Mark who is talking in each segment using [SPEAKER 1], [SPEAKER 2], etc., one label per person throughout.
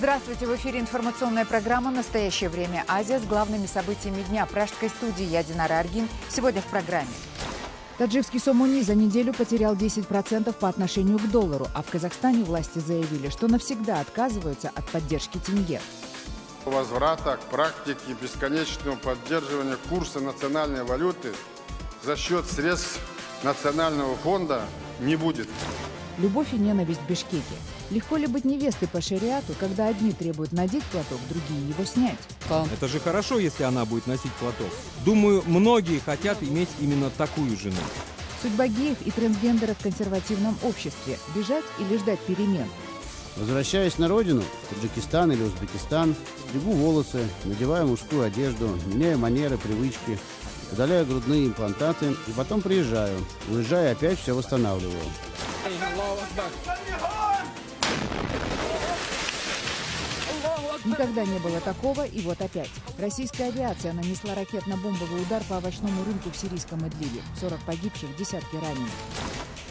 [SPEAKER 1] Здравствуйте! В эфире информационная программа «Настоящее время. Азия» с главными событиями дня. В пражской студии я, Динара Аргин. Сегодня в программе. Таджикский сомони за неделю потерял 10% по отношению к доллару, а в Казахстане власти заявили, что навсегда отказываются от поддержки тенге.
[SPEAKER 2] Возврата к практике бесконечного поддерживания курса национальной валюты за счет средств Национального фонда не будет.
[SPEAKER 1] Любовь и ненависть в Бишкеке. Легко ли быть невестой по шариату, когда одни требуют надеть платок, другие его снять?
[SPEAKER 3] Это же хорошо, если она будет носить платок. Думаю, многие хотят иметь именно такую жену.
[SPEAKER 1] Судьба геев и трансгендеров в консервативном обществе. Бежать или ждать перемен?
[SPEAKER 4] Возвращаясь на родину, в Таджикистан или Узбекистан, стригу волосы, надеваю мужскую одежду, меняю манеры, привычки, удаляю грудные имплантаты и потом приезжаю. Уезжая, опять все восстанавливаю.
[SPEAKER 1] Никогда не было такого, и вот опять. Российская авиация нанесла ракетно-бомбовый удар по овощному рынку в сирийском Идлибе. 40 погибших, десятки раненых.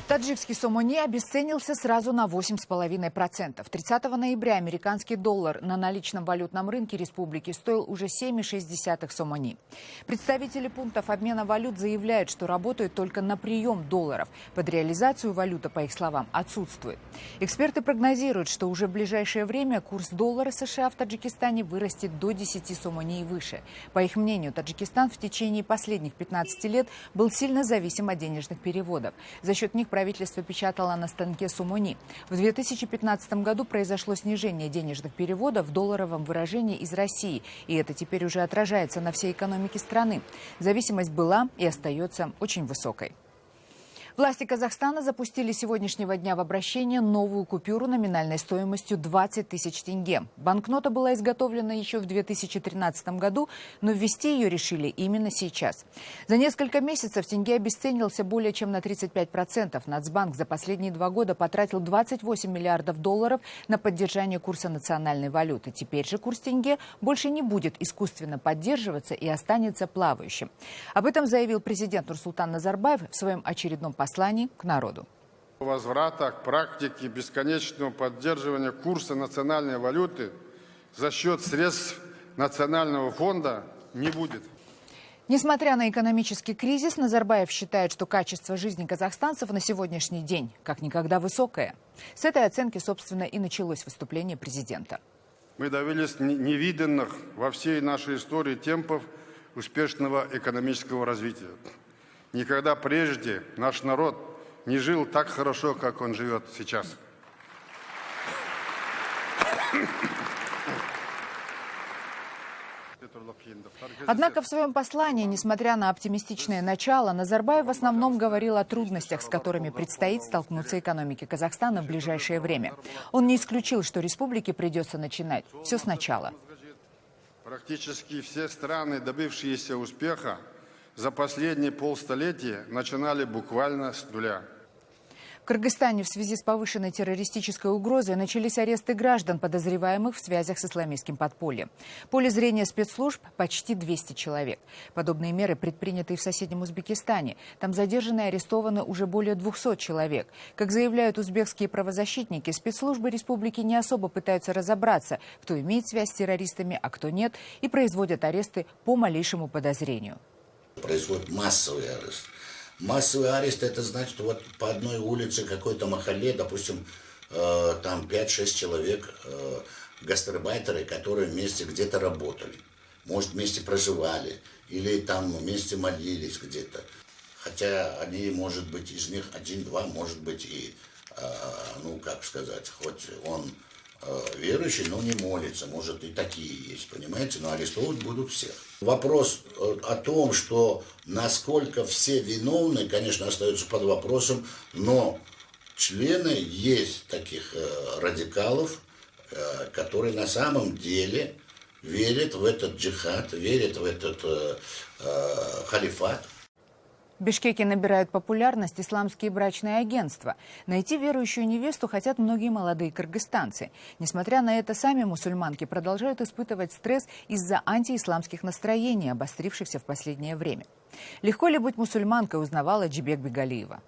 [SPEAKER 1] Таджикский сомони обесценился сразу на 8,5%. 30 ноября американский доллар на наличном валютном рынке республики стоил уже 7,6 сомони. Представители пунктов обмена валют заявляют, что работают только на прием долларов. Под реализацию валюта, по их словам, отсутствует. Эксперты прогнозируют, что уже в ближайшее время курс доллара США в Таджикистане вырастет до 10 сомони и выше. По их мнению, Таджикистан в течение последних 15 лет был сильно зависим от денежных переводов. За счет них правительство печатало на станке сомони. В 2015 году произошло снижение денежных переводов в долларовом выражении из России. И это теперь уже отражается на всей экономике страны. Зависимость была и остается очень высокой. Власти Казахстана запустили с сегодняшнего дня в обращение новую купюру номинальной стоимостью 20 тысяч тенге. Банкнота была изготовлена еще в 2013 году, но ввести ее решили именно сейчас. За несколько месяцев тенге обесценился более чем на 35%. Нацбанк за последние 2 года потратил 28 миллиардов долларов на поддержание курса национальной валюты. Теперь же курс тенге больше не будет искусственно поддерживаться и останется плавающим. Об этом заявил президент Нурсултан Назарбаев в своем очередном послании к народу.
[SPEAKER 2] Возврата к практике бесконечного поддерживания курса национальной валюты за счет средств Национального фонда не будет.
[SPEAKER 1] Несмотря на экономический кризис, Назарбаев считает, что качество жизни казахстанцев на сегодняшний день как никогда высокое. С этой оценки, собственно, и началось выступление президента.
[SPEAKER 2] Мы добились невиданных во всей нашей истории темпов успешного экономического развития. Никогда прежде наш народ не жил так хорошо, как он живет сейчас.
[SPEAKER 1] Однако в своем послании, несмотря на оптимистичное начало, Назарбаев в основном говорил о трудностях, с которыми предстоит столкнуться экономике Казахстана в ближайшее время. Он не исключил, что республике придется начинать все сначала.
[SPEAKER 2] Практически все страны, добившиеся успеха, за последние полстолетия начинали буквально с нуля.
[SPEAKER 1] В Кыргызстане в связи с повышенной террористической угрозой начались аресты граждан, подозреваемых в связях с исламистским подпольем. В поле зрения спецслужб почти 200 человек. Подобные меры предприняты и в соседнем Узбекистане. Там задержаны и арестованы уже более 200 человек. Как заявляют узбекские правозащитники, спецслужбы республики не особо пытаются разобраться, кто имеет связь с террористами, а кто нет, и производят аресты по малейшему подозрению.
[SPEAKER 5] Происходит массовый арест. Массовый арест — это значит, вот по одной улице какой-то махалле, допустим, там 5-6 человек, гастарбайтеры, которые вместе где-то работали, может, вместе проживали, или там вместе молились где-то. Хотя они, может быть, из них 1-2, может быть, и, ну, как сказать, хоть он верующий, но не молится, может, и такие есть, понимаете, но арестовывать будут всех. Вопрос о том, что насколько все виновны, конечно, остается под вопросом, но члены есть таких радикалов, которые на самом деле верят в этот джихад, верят в этот халифат.
[SPEAKER 1] В Бишкеке набирают популярность исламские брачные агентства. Найти верующую невесту хотят многие молодые кыргызстанцы. Несмотря на это, сами мусульманки продолжают испытывать стресс из-за антиисламских настроений, обострившихся в последнее время. Легко ли быть мусульманкой, узнавала Джибек Бегалиева.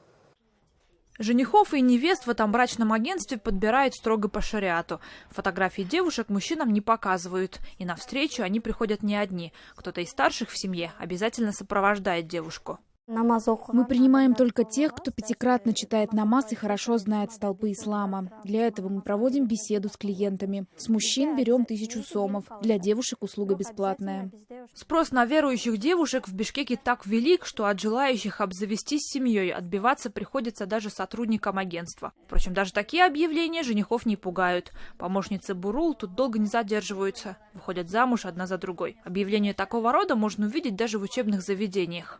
[SPEAKER 6] Женихов и невест в этом брачном агентстве подбирают строго по шариату. Фотографии девушек мужчинам не показывают. И на встречу они приходят не одни. Кто-то из старших в семье обязательно сопровождает девушку.
[SPEAKER 7] Мы принимаем только тех, кто пятикратно читает намаз и хорошо знает столпы ислама. Для этого мы проводим беседу с клиентами. С мужчин берем 1000 сомов. Для девушек услуга бесплатная.
[SPEAKER 6] Спрос на верующих девушек в Бишкеке так велик, что от желающих обзавестись семьей отбиваться приходится даже сотрудникам агентства. Впрочем, даже такие объявления женихов не пугают. Помощницы Бурул тут долго не задерживаются. Выходят замуж одна за другой. Объявления такого рода можно увидеть даже в учебных заведениях.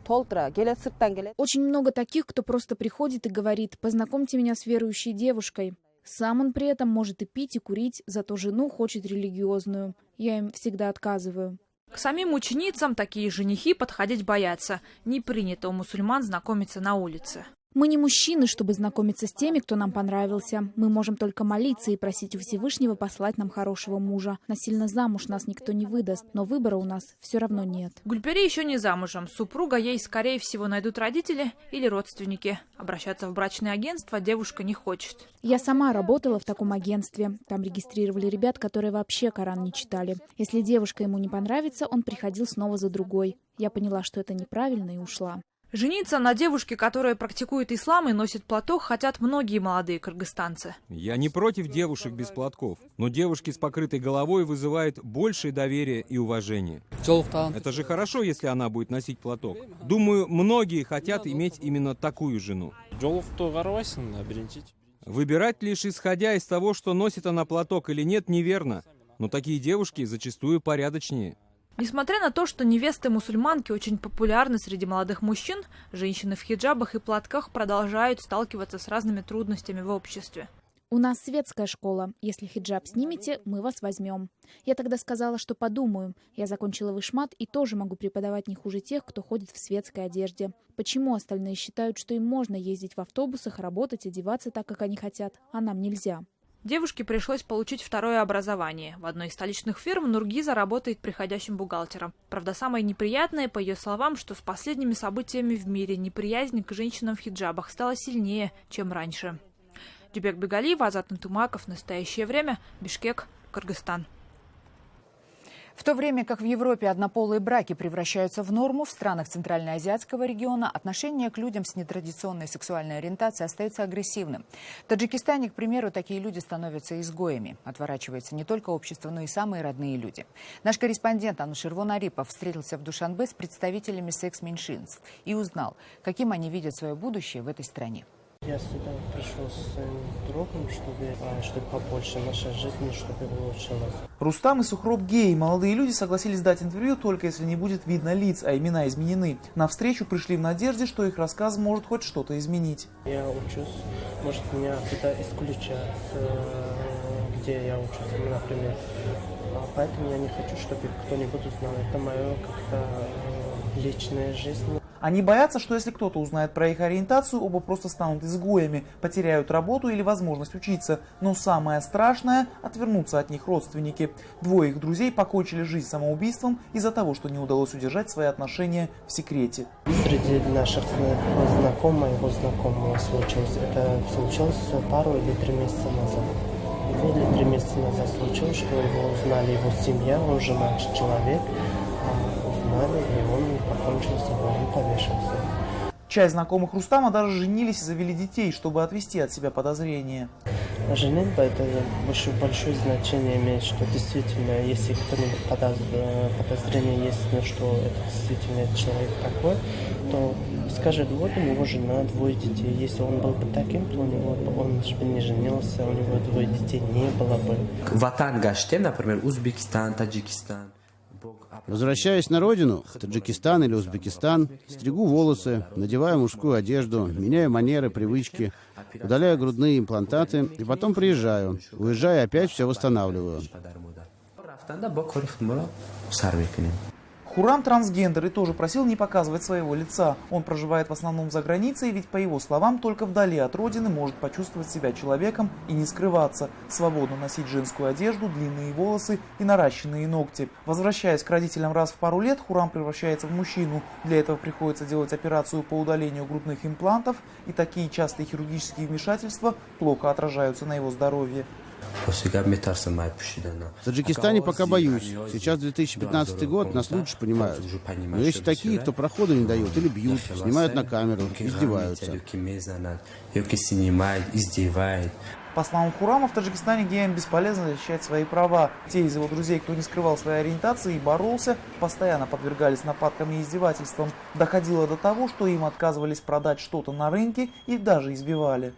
[SPEAKER 7] Очень много таких, кто просто приходит и говорит: познакомьте меня с верующей девушкой. Сам он при этом может и пить, и курить, зато жену хочет религиозную. Я им всегда отказываю.
[SPEAKER 6] К самим ученицам такие женихи подходить боятся. Не принято у мусульман знакомиться на улице.
[SPEAKER 7] Мы не мужчины, чтобы знакомиться с теми, кто нам понравился. Мы можем только молиться и просить у Всевышнего послать нам хорошего мужа. Насильно замуж нас никто не выдаст, но выбора у нас все равно нет.
[SPEAKER 6] Гульпери еще не замужем. Супруга ей, скорее всего, найдут родители или родственники. Обращаться в брачное агентство девушка не хочет.
[SPEAKER 7] Я сама работала в таком агентстве. Там регистрировали ребят, которые вообще Коран не читали. Если девушка ему не понравится, он приходил снова за другой. Я поняла, что это неправильно, и ушла.
[SPEAKER 6] Жениться на девушке, которая практикует ислам и носит платок, хотят многие молодые кыргызстанцы.
[SPEAKER 3] Я не против девушек без платков, но девушки с покрытой головой вызывают большее доверие и уважение. Это же хорошо, если она будет носить платок. Думаю, многие хотят иметь именно такую жену. Выбирать лишь исходя из того, что носит она платок или нет, неверно. Но такие девушки зачастую порядочнее.
[SPEAKER 6] Несмотря на то, что невесты-мусульманки очень популярны среди молодых мужчин, женщины в хиджабах и платках продолжают сталкиваться с разными трудностями в обществе.
[SPEAKER 7] У нас светская школа. Если хиджаб снимете, мы вас возьмем. Я тогда сказала, что подумаю. Я закончила вышмат и тоже могу преподавать не хуже тех, кто ходит в светской одежде. Почему остальные считают, что им можно ездить в автобусах, работать, одеваться так, как они хотят, а нам нельзя?
[SPEAKER 6] Девушке пришлось получить второе образование. В одной из столичных фирм Нургиза работает приходящим бухгалтером. Правда, самое неприятное, по ее словам, что с последними событиями в мире неприязнь к женщинам в хиджабах стала сильнее, чем раньше. Дюбек Бегалиев, Азат Нутумаков. Настоящее время. Бишкек, Кыргызстан.
[SPEAKER 1] В то время как в Европе однополые браки превращаются в норму, в странах Центральноазиатского региона отношение к людям с нетрадиционной сексуальной ориентацией остается агрессивным. В Таджикистане, к примеру, такие люди становятся изгоями. Отворачивается не только общество, но и самые родные люди. Наш корреспондент Анушервон Арипов встретился в Душанбе с представителями секс-меньшинств и узнал, каким они видят свое будущее в этой стране.
[SPEAKER 8] Я сюда пришел с своим другом, чтобы побольше наша жизнь, чтобы улучшилась.
[SPEAKER 9] Рустам и Сухроб геи. Молодые люди согласились дать интервью только если не будет видно лиц, а имена изменены. На встречу пришли в надежде, что их рассказ может хоть что-то изменить.
[SPEAKER 8] Я учусь, может меня куда исключат, где я учусь, например. Поэтому я не хочу, чтобы кто-нибудь узнал. Это моя как-то личная жизнь.
[SPEAKER 9] Они боятся, что если кто-то узнает про их ориентацию, оба просто станут изгоями, потеряют работу или возможность учиться. Но самое страшное – отвернутся от них родственники. Двое их друзей покончили жизнь самоубийством из-за того, что не удалось удержать свои отношения в секрете.
[SPEAKER 8] Среди наших знакомых, его знакомого случилось. Это случилось пару или 3 месяца назад. 2 или 3 месяца назад случилось, что его узнали, его семья, он женат человек. Узнали, и он покончил с собой, он повешался.
[SPEAKER 9] Часть знакомых Рустама даже женились и завели детей, чтобы отвести от себя подозрения.
[SPEAKER 8] Женитьба это большое значение имеет, что действительно, если кто-нибудь подозрение есть, что это действительно этот человек такой, то скажет, вот у него жена, 2 детей. Если он был бы таким, то он бы не женился, у него 2 детей не было бы.
[SPEAKER 10] Ватан гаштем, например, Узбекистан, Таджикистан.
[SPEAKER 4] Возвращаясь на родину, в Таджикистан или Узбекистан, стригу волосы, надеваю мужскую одежду, меняю манеры, привычки, удаляю грудные имплантаты и потом приезжаю. Уезжая, опять все восстанавливаю.
[SPEAKER 9] Хурам трансгендер и тоже просил не показывать своего лица. Он проживает в основном за границей, ведь, по его словам, только вдали от родины может почувствовать себя человеком и не скрываться, свободно носить женскую одежду, длинные волосы и наращенные ногти. Возвращаясь к родителям раз в пару лет, Хурам превращается в мужчину. Для этого приходится делать операцию по удалению грудных имплантов, и такие частые хирургические вмешательства плохо отражаются на его здоровье.
[SPEAKER 4] В Таджикистане пока боюсь. Сейчас 2015 год, нас лучше понимают. Но есть такие, кто проходу не дают или бьют, снимают на камеру, издеваются.
[SPEAKER 9] По словам Хурама, в Таджикистане геям бесполезно защищать свои права. Те из его друзей, кто не скрывал своей ориентации и боролся, постоянно подвергались нападкам и издевательствам. Доходило до того, что им отказывались продать что-то на рынке и даже избивали.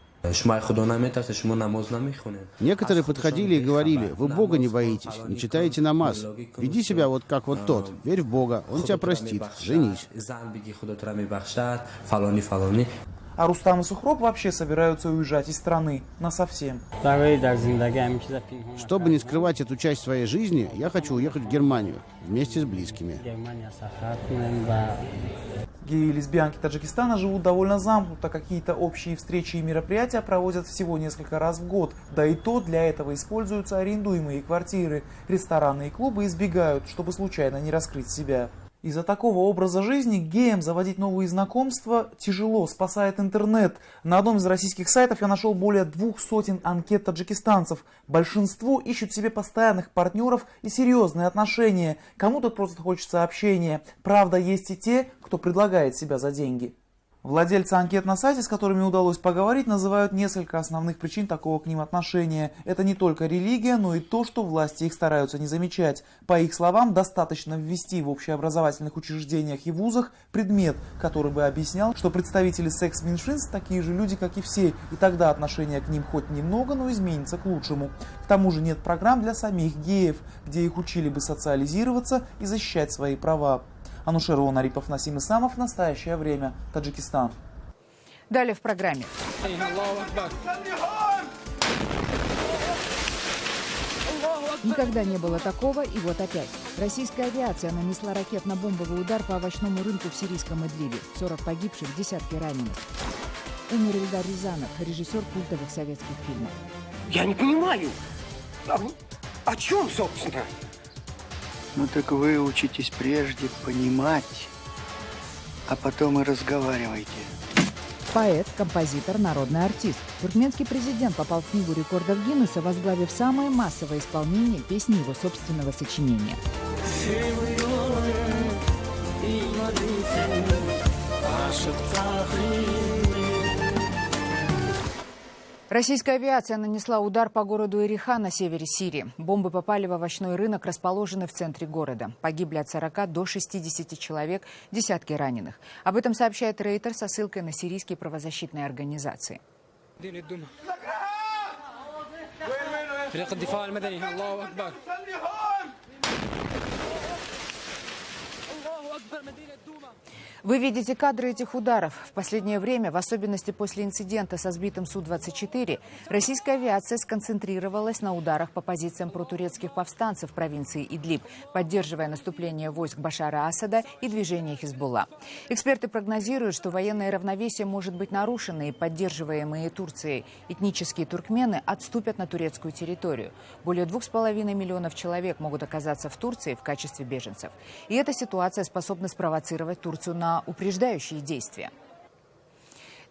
[SPEAKER 4] Некоторые подходили и говорили: вы Бога не боитесь, не читаете намаз. Веди себя вот как вот тот, верь в Бога, Он тебя простит, женись.
[SPEAKER 9] А Рустам и Сухроб вообще собираются уезжать из страны насовсем.
[SPEAKER 4] Чтобы не скрывать эту часть своей жизни, я хочу уехать в Германию вместе с близкими.
[SPEAKER 9] Геи и лесбиянки Таджикистана живут довольно замкнуто, какие-то общие встречи и мероприятия проводят всего несколько раз в год. Да и то для этого используются арендуемые квартиры. Рестораны и клубы избегают, чтобы случайно не раскрыть себя. Из-за такого образа жизни геям заводить новые знакомства тяжело, спасает интернет. На одном из российских сайтов я нашел более 200 анкет таджикистанцев. Большинство ищут себе постоянных партнеров и серьезные отношения. Кому-то просто хочется общения. Правда, есть и те, кто предлагает себя за деньги. Владельцы анкет на сайте, с которыми удалось поговорить, называют несколько основных причин такого к ним отношения. Это не только религия, но и то, что власти их стараются не замечать. По их словам, достаточно ввести в общеобразовательных учреждениях и вузах предмет, который бы объяснял, что представители секс-меньшинств такие же люди, как и все, и тогда отношение к ним хоть немного, но изменится к лучшему. К тому же нет программ для самих геев, где их учили бы социализироваться и защищать свои права. Анушер Арипов, Насим Исламов. Настоящее время. Таджикистан.
[SPEAKER 1] Далее в программе. Никогда не было такого, и вот опять. Российская авиация нанесла ракетно-бомбовый удар по овощному рынку в сирийском Идливе. 40 погибших, десятки раненых. Умер Эльдар Рязанов, режиссер культовых советских фильмов.
[SPEAKER 11] Я не понимаю, о чем, собственно?
[SPEAKER 12] Ну так вы учитесь прежде понимать, а потом и разговаривайте.
[SPEAKER 1] Поэт, композитор, народный артист. Туркменский президент попал в книгу рекордов Гиннесса, возглавив самое массовое исполнение песни его собственного сочинения. Российская авиация нанесла удар по городу Эрихан на севере Сирии. Бомбы попали в овощной рынок, расположенный в центре города. Погибли от 40 до 60 человек, десятки раненых. Об этом сообщает Рейтер со ссылкой на сирийские правозащитные организации. Вы видите кадры этих ударов. В последнее время, в особенности после инцидента со сбитым Су-24, российская авиация сконцентрировалась на ударах по позициям протурецких повстанцев в провинции Идлиб, поддерживая наступление войск Башара Асада и движение Хизбулла. Эксперты прогнозируют, что военное равновесие может быть нарушено, и поддерживаемые Турцией этнические туркмены отступят на турецкую территорию. Более 2,5 миллионов человек могут оказаться в Турции в качестве беженцев. И эта ситуация способна спровоцировать Турцию на упреждающие действия.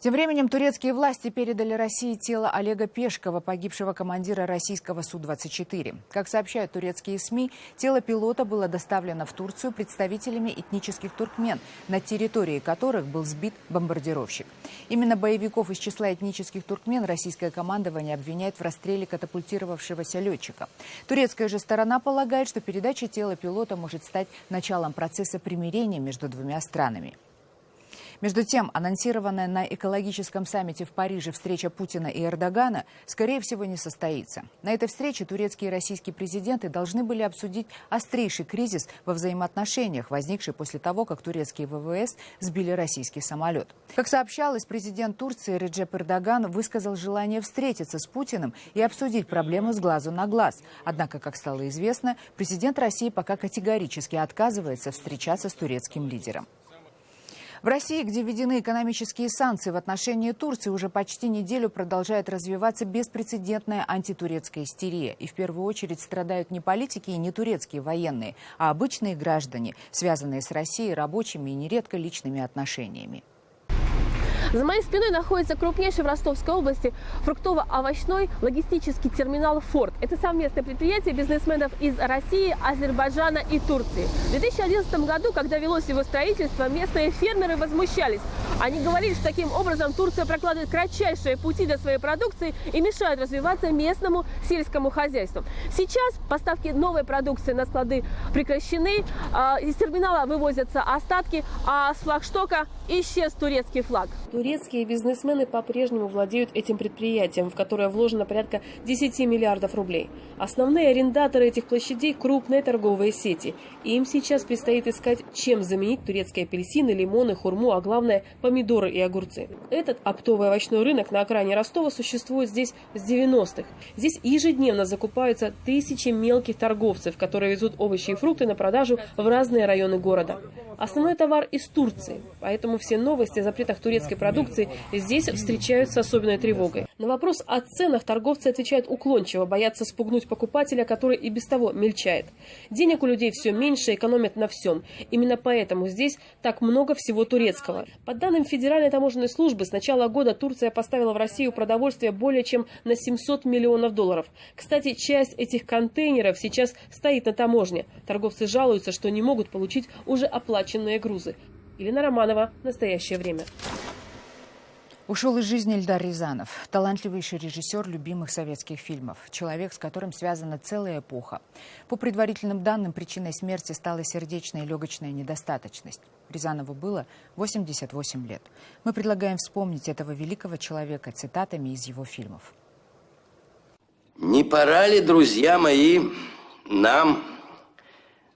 [SPEAKER 1] Тем временем турецкие власти передали России тело Олега Пешкова, погибшего командира российского Су-24. Как сообщают турецкие СМИ, тело пилота было доставлено в Турцию представителями этнических туркмен, на территории которых был сбит бомбардировщик. Именно боевиков из числа этнических туркмен российское командование обвиняет в расстреле катапультировавшегося летчика. Турецкая же сторона полагает, что передача тела пилота может стать началом процесса примирения между двумя странами. Между тем, анонсированная на экологическом саммите в Париже встреча Путина и Эрдогана, скорее всего, не состоится. На этой встрече турецкие и российские президенты должны были обсудить острейший кризис во взаимоотношениях, возникший после того, как турецкие ВВС сбили российский самолет. Как сообщалось, президент Турции Реджеп Эрдоган высказал желание встретиться с Путиным и обсудить проблему с глазу на глаз. Однако, как стало известно, президент России пока категорически отказывается встречаться с турецким лидером. В России, где введены экономические санкции в отношении Турции, уже почти неделю продолжает развиваться беспрецедентная антитурецкая истерия. И в первую очередь страдают не политики и не турецкие военные, а обычные граждане, связанные с Россией рабочими и нередко личными отношениями.
[SPEAKER 13] За моей спиной находится крупнейший в Ростовской области фруктово-овощной логистический терминал «Форд». Это совместное предприятие бизнесменов из России, Азербайджана и Турции. В 2011 году, когда велось его строительство, местные фермеры возмущались. Они говорили, что таким образом Турция прокладывает кратчайшие пути для своей продукции и мешает развиваться местному сельскому хозяйству. Сейчас поставки новой продукции на склады прекращены, из терминала вывозятся остатки, а с флагштока исчез турецкий флаг. Турецкие бизнесмены по-прежнему владеют этим предприятием, в которое вложено порядка 10 миллиардов рублей. Основные арендаторы этих площадей – крупные торговые сети. Им сейчас предстоит искать, чем заменить турецкие апельсины, лимоны, хурму, а главное – помидоры и огурцы. Этот оптовый овощной рынок на окраине Ростова существует здесь с 90-х. Здесь ежедневно закупаются тысячи мелких торговцев, которые везут овощи и фрукты на продажу в разные районы города. Основной товар из Турции, поэтому все новости о запретах турецкой продукции здесь встречают с особенной тревогой. На вопрос о ценах торговцы отвечают уклончиво, боятся спугнуть покупателя, который и без того мельчает. Денег у людей все меньше, экономят на всем. Именно поэтому здесь так много всего турецкого. По данным Федеральной таможенной службы, с начала года Турция поставила в Россию продовольствие более чем на 700 миллионов долларов. Кстати, часть этих контейнеров сейчас стоит на таможне. Торговцы жалуются, что не могут получить уже оплаченные грузы. Елена Романова. Настоящее время.
[SPEAKER 1] Ушел из жизни Эльдар Рязанов, талантливейший режиссер любимых советских фильмов, человек, с которым связана целая эпоха. По предварительным данным, причиной смерти стала сердечная и легочная недостаточность. Рязанову было 88 лет. Мы предлагаем вспомнить этого великого человека цитатами из его фильмов.
[SPEAKER 14] Не пора ли, друзья мои, нам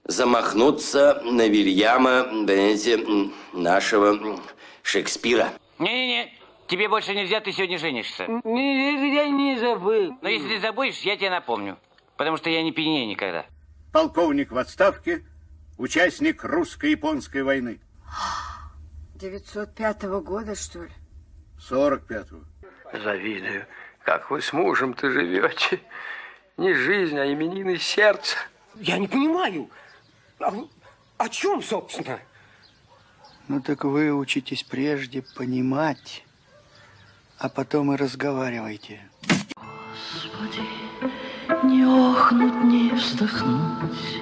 [SPEAKER 14] замахнуться на Вильяма, понимаете, нашего Шекспира?
[SPEAKER 15] Не-не-не. Тебе больше нельзя, ты сегодня женишься.
[SPEAKER 11] Я не забыл.
[SPEAKER 15] Но если ты забудешь, я тебе напомню. Потому что я не пьянею никогда.
[SPEAKER 16] Полковник в отставке, участник русско-японской войны.
[SPEAKER 17] 905 года, что ли?
[SPEAKER 16] 45-го.
[SPEAKER 11] Завидую, как вы с мужем-то живете. Не жизнь, а именины сердца. Я не понимаю. О чем, собственно?
[SPEAKER 12] Ну так вы учитесь прежде понимать, а потом и разговаривайте.
[SPEAKER 18] Господи, не охнуть, не вздохнуть.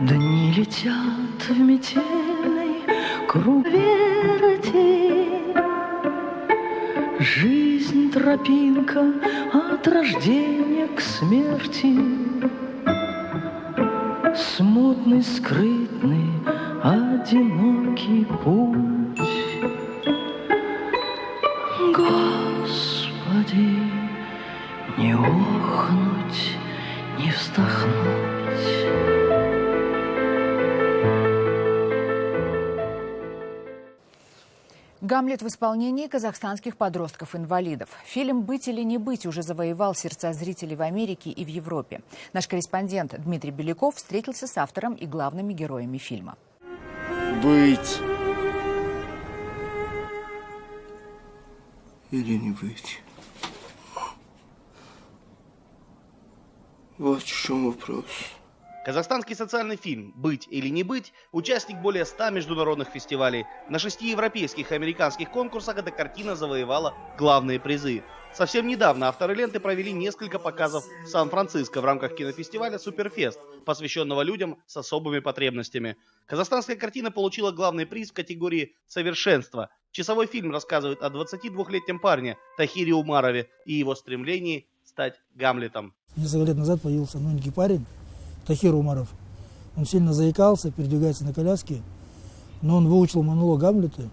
[SPEAKER 18] Дни летят в метельный круг верти. Жизнь тропинка от рождения к смерти. Смутный, скрытный, одинокий путь. Господи, не охнуть, не вздохнуть.
[SPEAKER 1] «Гамлет» в исполнении казахстанских подростков-инвалидов. Фильм «Быть или не быть» уже завоевал сердца зрителей в Америке и в Европе. Наш корреспондент Дмитрий Беляков встретился с автором и главными героями фильма.
[SPEAKER 12] Быть или не быть? Вот в чем вопрос.
[SPEAKER 19] Казахстанский социальный фильм «Быть или не быть» – участник более 100 международных фестивалей. На 6 европейских и американских конкурсах эта картина завоевала главные призы. Совсем недавно авторы ленты провели несколько показов в Сан-Франциско в рамках кинофестиваля «Суперфест», посвященного людям с особыми потребностями. Казахстанская картина получила главный приз в категории «Совершенство». Часовой фильм рассказывает о 22-летнем парне Тахире Умарове и его стремлении стать Гамлетом.
[SPEAKER 20] Несколько лет назад появился новенький парень, Тахир Умаров. Он сильно заикался, передвигается на коляске.
[SPEAKER 17] Но он выучил монолог Гамлета,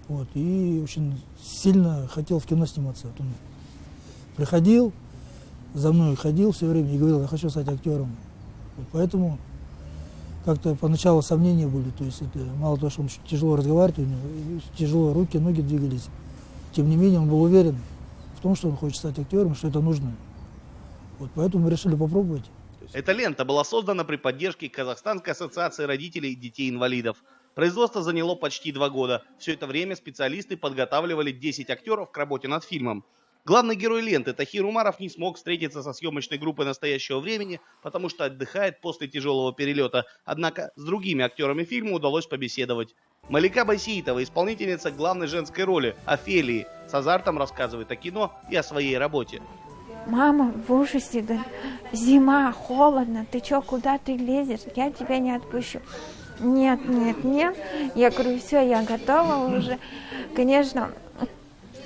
[SPEAKER 17] вот, и очень сильно хотел в кино сниматься. Вот он приходил, за мной ходил все время и говорил: я хочу стать актером. Вот, поэтому как-то поначалу сомнения были. То есть это мало того, что он тяжело разговаривает, у него тяжело руки, ноги двигались. Тем не менее, он был уверен в том, что он хочет стать актером, что это нужно. Вот, поэтому мы решили попробовать.
[SPEAKER 19] Эта лента была создана при поддержке Казахстанской ассоциации родителей детей-инвалидов. Производство заняло почти 2 года. Все это время специалисты подготавливали 10 актеров к работе над фильмом. Главный герой ленты Тахир Умаров не смог встретиться со съемочной группой настоящего времени, потому что отдыхает после тяжелого перелета. Однако с другими актерами фильма удалось побеседовать. Малика Байсеитова, исполнительница главной женской роли Офелии, с азартом рассказывает о кино и о своей работе.
[SPEAKER 20] Мама в ужасе, говорит: зима, холодно, ты что, куда ты лезешь? Я тебя не отпущу. Нет. Я говорю: все, я готова уже. Конечно,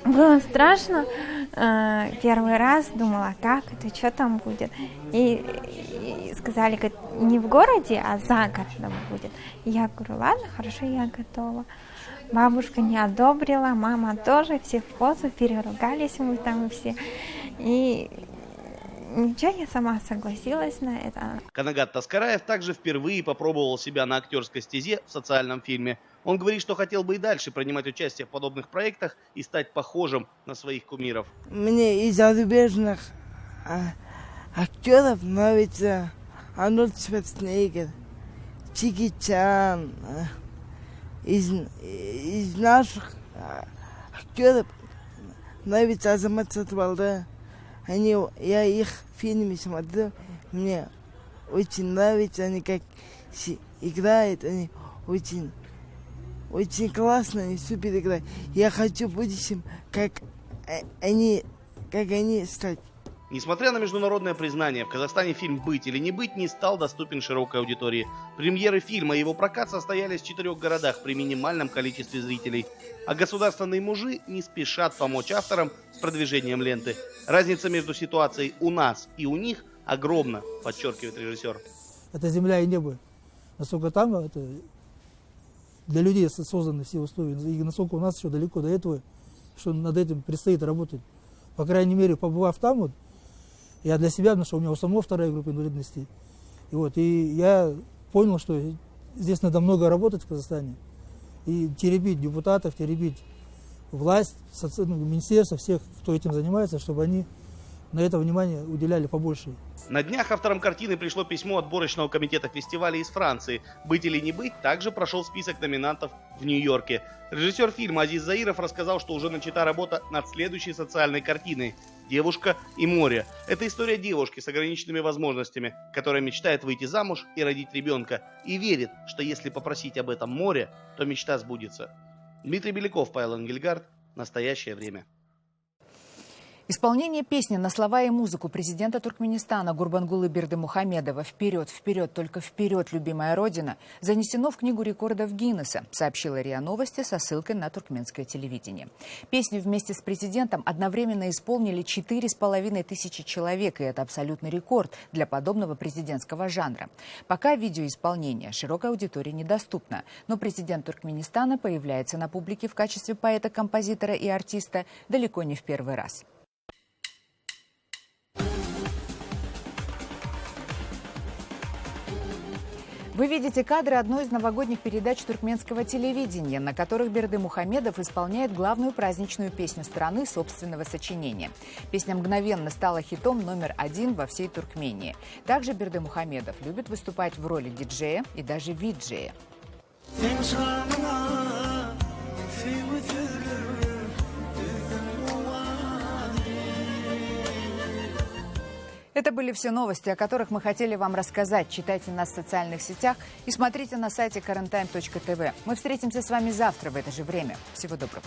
[SPEAKER 20] было страшно. Первый раз думала, как это, что там будет. И сказали, говорит, не в городе, а за городом будет. Я говорю: ладно, хорошо, я готова. Бабушка не одобрила, мама тоже, все в позу, переругались мы там все. И ничего, я сама согласилась на это.
[SPEAKER 19] Канагат Таскараев также впервые попробовал себя на актерской стезе в социальном фильме. Он говорит, что хотел бы и дальше принимать участие в подобных проектах и стать похожим на своих кумиров.
[SPEAKER 21] Мне из зарубежных актеров нравится Арнольд Шварценеггер, Джеки Чан. Из наших актеров нравится Азамат Сатвалда. Я их фильмы смотрю, мне очень нравится, они как играют, они очень классно, они супер играют. Я хочу в будущем, как они стать.
[SPEAKER 19] Несмотря на международное признание, в Казахстане фильм «Быть или не быть» не стал доступен широкой аудитории. Премьеры фильма и его прокат состоялись в 4 городах при минимальном количестве зрителей. А государственные мужи не спешат помочь авторам с продвижением ленты. Разница между ситуацией у нас и у них огромна, подчеркивает режиссер.
[SPEAKER 17] Это земля и небо. Насколько там, это для людей созданы все условия. И насколько у нас еще далеко до этого, что над этим предстоит работать. По крайней мере, побывав там, вот, я для себя нашел, у меня у самого 2-я группа инвалидности. И я понял, что здесь надо много работать в Казахстане. И теребить депутатов, теребить власть, министерство, всех, кто этим занимается, чтобы они на это внимание уделяли побольше.
[SPEAKER 19] На днях авторам картины пришло письмо отборочного комитета фестиваля из Франции. «Быть или не быть» также прошел список номинантов в Нью-Йорке. Режиссер фильма Азиз Заиров рассказал, что уже начата работа над следующей социальной картиной «Девушка и море». Это история девушки с ограниченными возможностями, которая мечтает выйти замуж и родить ребенка, и верит, что если попросить об этом море, то мечта сбудется. Дмитрий Беляков, Павел Ангельгард. Настоящее время.
[SPEAKER 1] Исполнение песни на слова и музыку президента Туркменистана Гурбангулы Бердымухамедова «Вперед, вперед, только вперед, любимая Родина» занесено в Книгу рекордов Гиннесса, сообщила РИА Новости со ссылкой на туркменское телевидение. Песню вместе с президентом одновременно исполнили 4500 человек, и это абсолютный рекорд для подобного президентского жанра. Пока видеоисполнение широкой аудитории недоступно, но президент Туркменистана появляется на публике в качестве поэта, композитора и артиста далеко не в первый раз. Вы видите кадры одной из новогодних передач туркменского телевидения, на которых Бердымухамедов исполняет главную праздничную песню страны собственного сочинения. Песня мгновенно стала хитом номер 1 во всей Туркмении. Также Бердымухамедов любит выступать в роли диджея и даже виджея. Это были все новости, о которых мы хотели вам рассказать. Читайте нас в социальных сетях и смотрите на сайте currenttime.tv. Мы встретимся с вами завтра в это же время. Всего доброго.